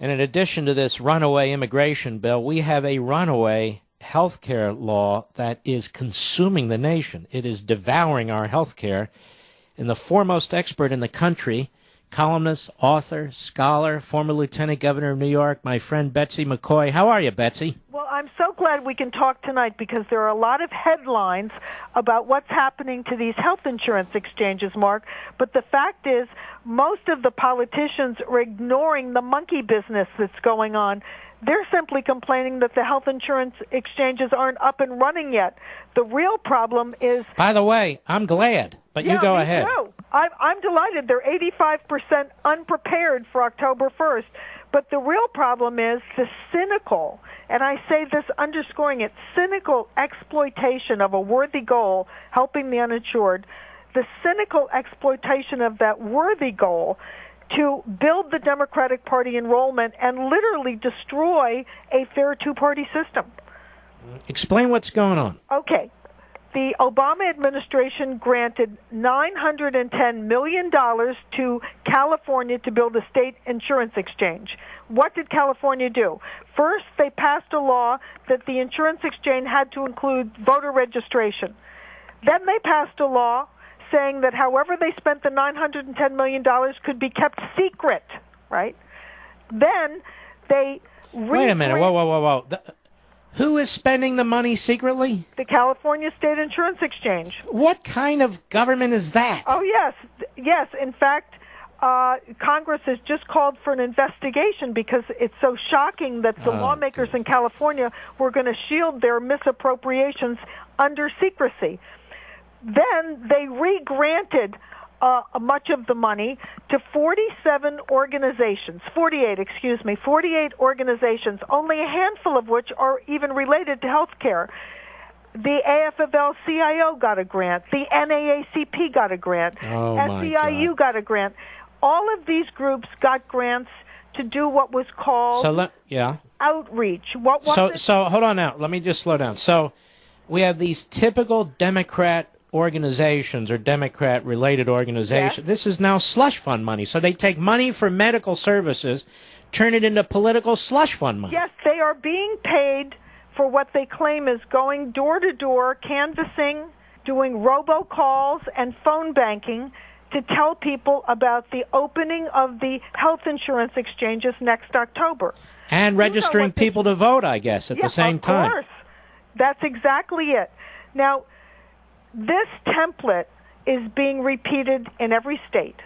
And in addition to this runaway immigration bill, we have a runaway health care law that is consuming the nation. It is devouring our health care. And the foremost expert in the country, columnist, author, scholar, former lieutenant governor of New York, my friend Betsy McCoy. How are you, Betsy? Well, I'm so glad we can talk tonight because there are a lot of headlines about what's happening to these health insurance exchanges, Mark. But the fact is, most of the politicians are ignoring the monkey business that's going on. They're simply complaining that the health insurance exchanges aren't up and running yet. The real problem is... By the way, I'm glad, but you go ahead. Too. I'm delighted. They're 85% unprepared for October 1st. But the real problem is the cynical, and I say this underscoring it, cynical exploitation of a worthy goal, helping the uninsured, the cynical exploitation of that worthy goal to build the Democratic Party enrollment and literally destroy a fair two-party system. Explain what's going on. Okay. The Obama administration granted $910 million to California to build a state insurance exchange. What did California do? First, they passed a law that the insurance exchange had to include voter registration. Then they passed a law saying that however they spent the $910 million could be kept secret, right? Then they... Wait a minute. Whoa. Who is spending the money secretly? The California State Insurance Exchange. What kind of government is that? Oh, yes. Yes. In fact, Congress has just called for an investigation because it's so shocking that the lawmakers in California were going to shield their misappropriations under secrecy. Then they re-granted much of the money to 48 organizations, only a handful of which are even related to health care. The AFL-CIO got a grant. The NAACP got a grant. SEIU got a grant. All of these groups got grants to do what was called outreach. So hold on now. Let me just slow down. So we have these typical Democrat organizations or Democrat-related organizations. Yes. This is now slush fund money. So they take money for medical services, turn it into political slush fund money. Yes, they are being paid for what they claim is going door-to-door, canvassing, doing robocalls and phone banking to tell people about the opening of the health insurance exchanges next October. And registering people to vote, I guess, at the same time. Of course. That's exactly it. Now, this template is being repeated in every state.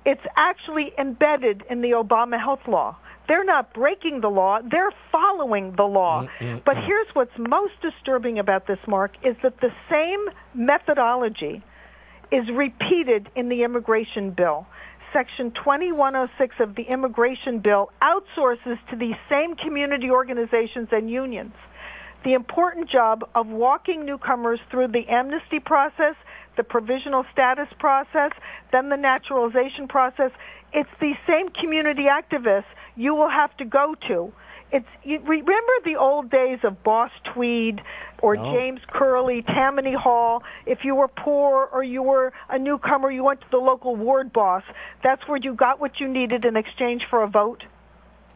It's actually embedded in the Obama health law. They're not breaking the law, they're following the law. But here's what's most disturbing about this, Mark, is that the same methodology is repeated in the immigration bill. Section 2106 of the immigration bill outsources to these same community organizations and unions the important job of walking newcomers through the amnesty process, the provisional status process, then the naturalization process. It's these same community activists you will have to go to. Remember the old days of Boss Tweed or James Curley, Tammany Hall? If you were poor or you were a newcomer, you went to the local ward boss. That's where you got what you needed in exchange for a vote.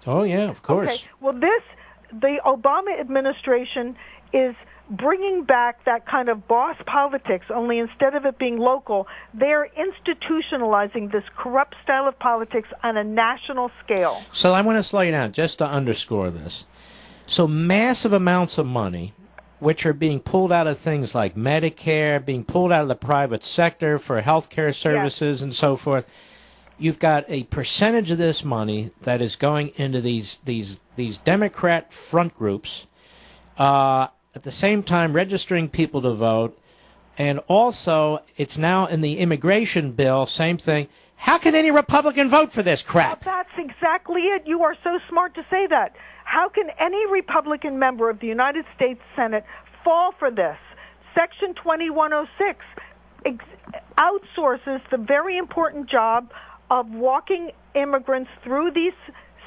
Oh, yeah, of course. Okay. Well, the Obama administration is bringing back that kind of boss politics, only instead of it being local, they're institutionalizing this corrupt style of politics on a national scale. So I want to slow you down just to underscore this. So massive amounts of money, which are being pulled out of things like Medicare, being pulled out of the private sector for health care services and so forth. You've got a percentage of this money that is going into these Democrat front groups, at the same time registering people to vote, and also it's now in the immigration bill, same thing. How can any Republican vote for this crap? Well, that's exactly it. You are so smart to say that. How can any Republican member of the United States Senate fall for this? Section 2106 outsources the very important job of walking immigrants through these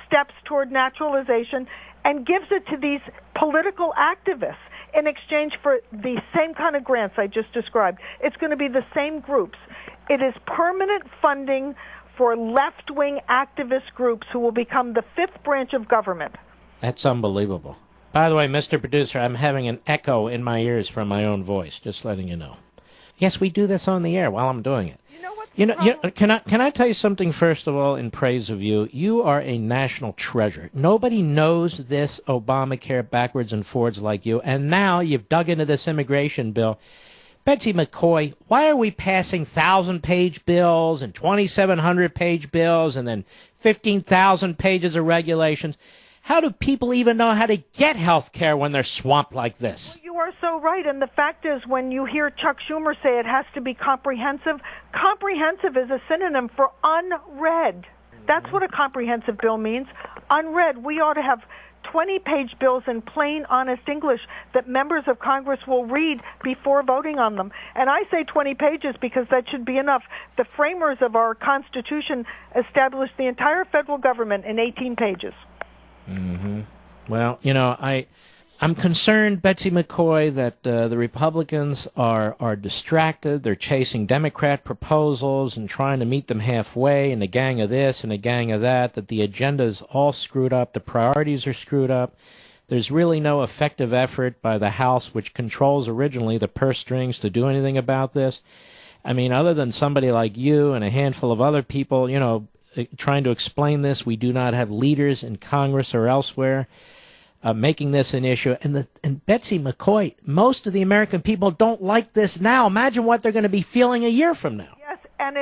steps toward naturalization and gives it to these political activists in exchange for the same kind of grants I just described. It's going to be the same groups. It is permanent funding for left-wing activist groups who will become the fifth branch of government. That's unbelievable. By the way, Mr. Producer, I'm having an echo in my ears from my own voice, just letting you know. Yes, we do this on the air while I'm doing it. Can I tell you something, first of all, in praise of you? You are a national treasure. Nobody knows this Obamacare backwards and forwards like you, and now you've dug into this immigration bill. Betsy McCoy, why are we passing 1,000-page bills and 2,700-page bills and then 15,000 pages of regulations? How do people even know how to get health care when they're swamped like this? Well, you are so right, and the fact is when you hear Chuck Schumer say it has to be comprehensive, comprehensive is a synonym for unread. That's what a comprehensive bill means, unread. We ought to have 20-page bills in plain, honest English that members of Congress will read before voting on them. And I say 20 pages because that should be enough. The framers of our Constitution established the entire federal government in 18 pages. Mm-hmm. Well, I'm concerned, Betsy McCoy, that the Republicans are distracted. They're chasing Democrat proposals and trying to meet them halfway, and a gang of this and a gang of that the agenda is all screwed up, the priorities are screwed up. There's really no effective effort by the House, which controls originally the purse strings, to do anything about this. I mean, other than somebody like you and a handful of other people, trying to explain this, we do not have leaders in Congress or elsewhere making this an issue. And Betsy McCoy, most of the American people don't like this now. Imagine what they're going to be feeling a year from now. Yes, and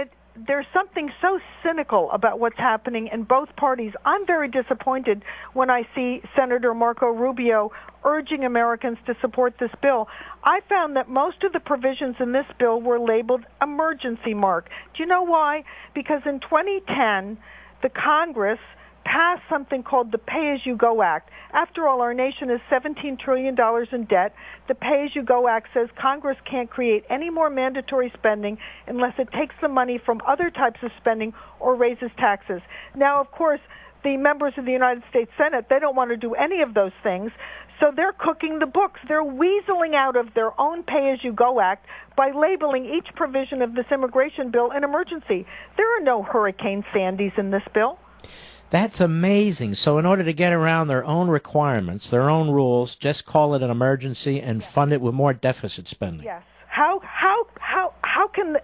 there's something so cynical about what's happening in both parties. I'm very disappointed when I see Senator Marco Rubio urging Americans to support this bill. I found that most of the provisions in this bill were labeled emergency mark. Do you know why? Because in 2010, the Congress passed something called the Pay-As-You-Go Act. After all, our nation is $17 trillion in debt. The Pay-As-You-Go Act says Congress can't create any more mandatory spending unless it takes the money from other types of spending or raises taxes. Now, of course, the members of the United States Senate, they don't want to do any of those things, so they're cooking the books. They're weaseling out of their own Pay-As-You-Go Act by labeling each provision of this immigration bill an emergency. There are no Hurricane Sandys in this bill. That's amazing. So in order to get around their own requirements, their own rules, just call it an emergency and fund it with more deficit spending. Yes. How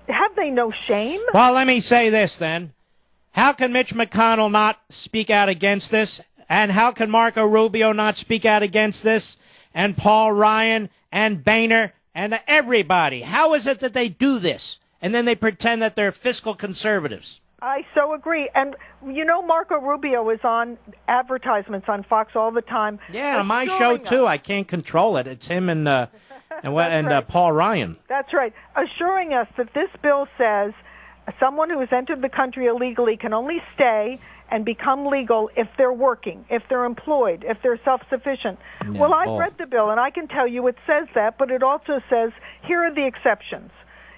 have they no shame? Well, let me say this then. How can Mitch McConnell not speak out against this? And how can Marco Rubio not speak out against this? And Paul Ryan and Boehner and everybody. How is it that they do this? And then they pretend that they're fiscal conservatives. I so agree. And, Marco Rubio is on advertisements on Fox all the time. Yeah, on my show, too. I can't control it. It's him and Paul Ryan. That's right. Assuring us that this bill says someone who has entered the country illegally can only stay and become legal if they're working, if they're employed, if they're self-sufficient. Yeah, well, I've read the bill, and I can tell you it says that, but it also says here are the exceptions.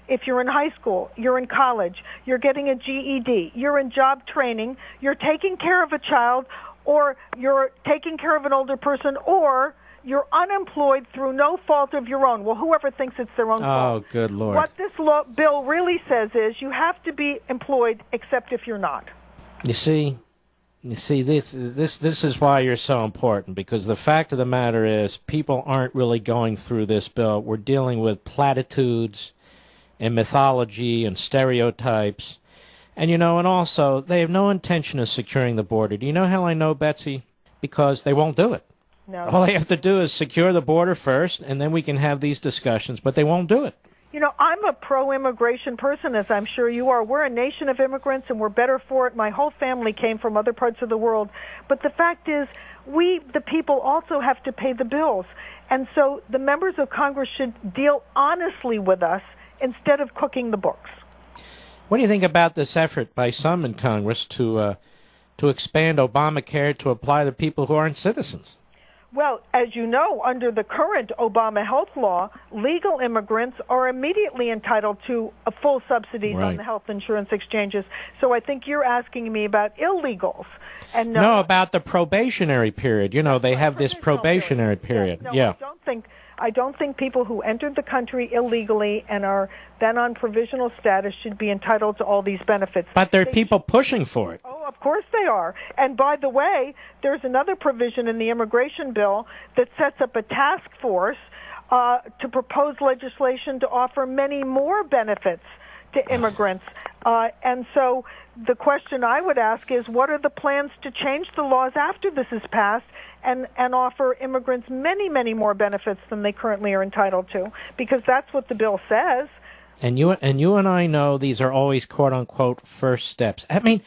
If you're in high school, you're in college, you're getting a GED, you're in job training, you're taking care of a child, or you're taking care of an older person, or you're unemployed through no fault of your own. Well, whoever thinks it's their own fault. Oh, good Lord. What this bill really says is you have to be employed except if you're not. You see, this is why you're so important, because the fact of the matter is people aren't really going through this bill. We're dealing with platitudes and mythology and stereotypes. And, and also, they have no intention of securing the border. Do you know how I know, Betsy? Because they won't do it. No. All they have to do is secure the border first, and then we can have these discussions, but they won't do it. I'm a pro-immigration person, as I'm sure you are. We're a nation of immigrants, and we're better for it. My whole family came from other parts of the world. But the fact is, we, the people, also have to pay the bills. And so the members of Congress should deal honestly with us instead of cooking the books. What do you think about this effort by some in Congress to expand Obamacare to apply to people who aren't citizens? Well, as you know, under the current Obama health law, legal immigrants are immediately entitled to a full subsidies on the health insurance exchanges. So I think you're asking me about illegals. And no, about the probationary period. They have this probationary period. No, yeah. I don't think people who entered the country illegally and are then on provisional status should be entitled to all these benefits. But there are people pushing for it. Oh, of course they are. And by the way, there's another provision in the immigration bill that sets up a task force to propose legislation to offer many more benefits to immigrants. And so the question I would ask is, what are the plans to change the laws after this is passed and offer immigrants many, many more benefits than they currently are entitled to? Because that's what the bill says. And you and I know these are always quote-unquote first steps. I mean,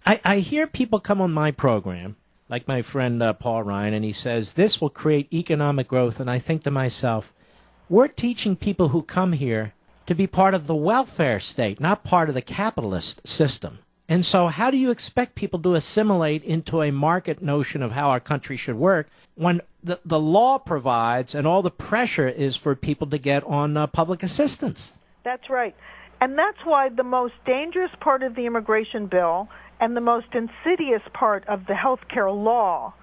I hear people come on my program, like my friend Paul Ryan, and he says, this will create economic growth. And I think to myself, we're teaching people who come here to be part of the welfare state, not part of the capitalist system. And so how do you expect people to assimilate into a market notion of how our country should work when the law provides and all the pressure is for people to get on public assistance? That's right. And that's why the most dangerous part of the immigration bill and the most insidious part of the health care law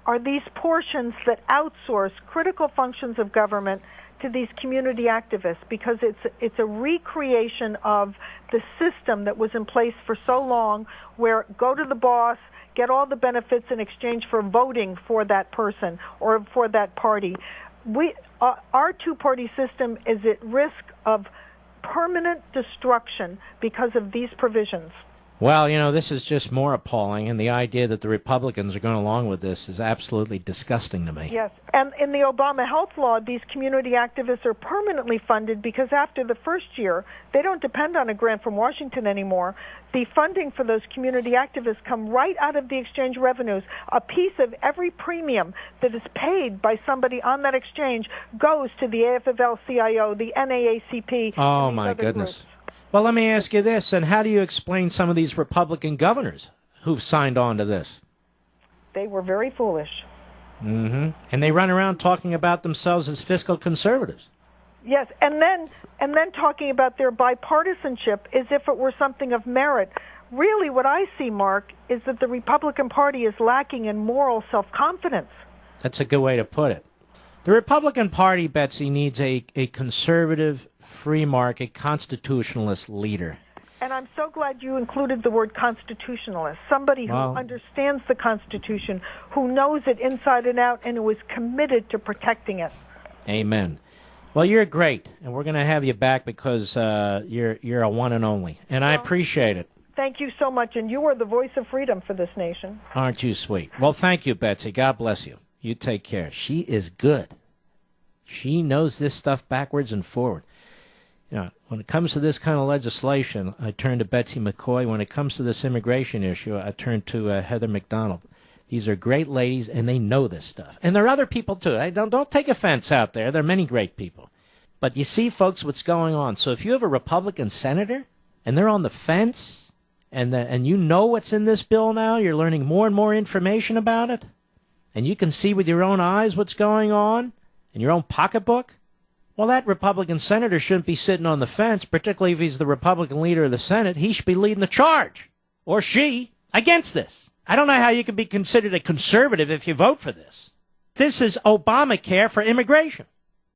are these portions that outsource critical functions of government to these community activists, because it's a recreation of the system that was in place for so long, where go to the boss, get all the benefits in exchange for voting for that person or for that party. Our two-party system is at risk of permanent destruction because of these provisions. Well, this is just more appalling, and the idea that the Republicans are going along with this is absolutely disgusting to me. Yes, and in the Obama health law, these community activists are permanently funded because after the first year, they don't depend on a grant from Washington anymore. The funding for those community activists come right out of the exchange revenues. A piece of every premium that is paid by somebody on that exchange goes to the AFL-CIO, the NAACP. Oh, my goodness. Groups. Well, let me ask you this, and how do you explain some of these Republican governors who've signed on to this? They were very foolish. Mm-hmm. And they run around talking about themselves as fiscal conservatives. Yes, and then talking about their bipartisanship as if it were something of merit. Really, what I see, Mark, is that the Republican Party is lacking in moral self-confidence. That's a good way to put it. The Republican Party, Betsy, needs a conservative, free market, constitutionalist leader. And I'm so glad you included the word constitutionalist, somebody who understands the Constitution, who knows it inside and out, and who is committed to protecting it. Amen. Well, you're great, and we're going to have you back because you're a one and only, and I appreciate it. Thank you so much, and you are the voice of freedom for this nation. Aren't you sweet? Well, thank you, Betsy. God bless you. You take care. She is good. She knows this stuff backwards and forward. When it comes to this kind of legislation, I turn to Betsy McCoy. When it comes to this immigration issue, I turn to Heather McDonald. These are great ladies, and they know this stuff. And there are other people, too. Don't take offense out there. There are many great people. But you see, folks, what's going on. So if you have a Republican senator, and they're on the fence, and you know what's in this bill now, you're learning more and more information about it, and you can see with your own eyes what's going on in your own pocketbook, well, that Republican senator shouldn't be sitting on the fence, particularly if he's the Republican leader of the Senate. He should be leading the charge, or she, against this. I don't know how you can be considered a conservative if you vote for this. This is Obamacare for immigration.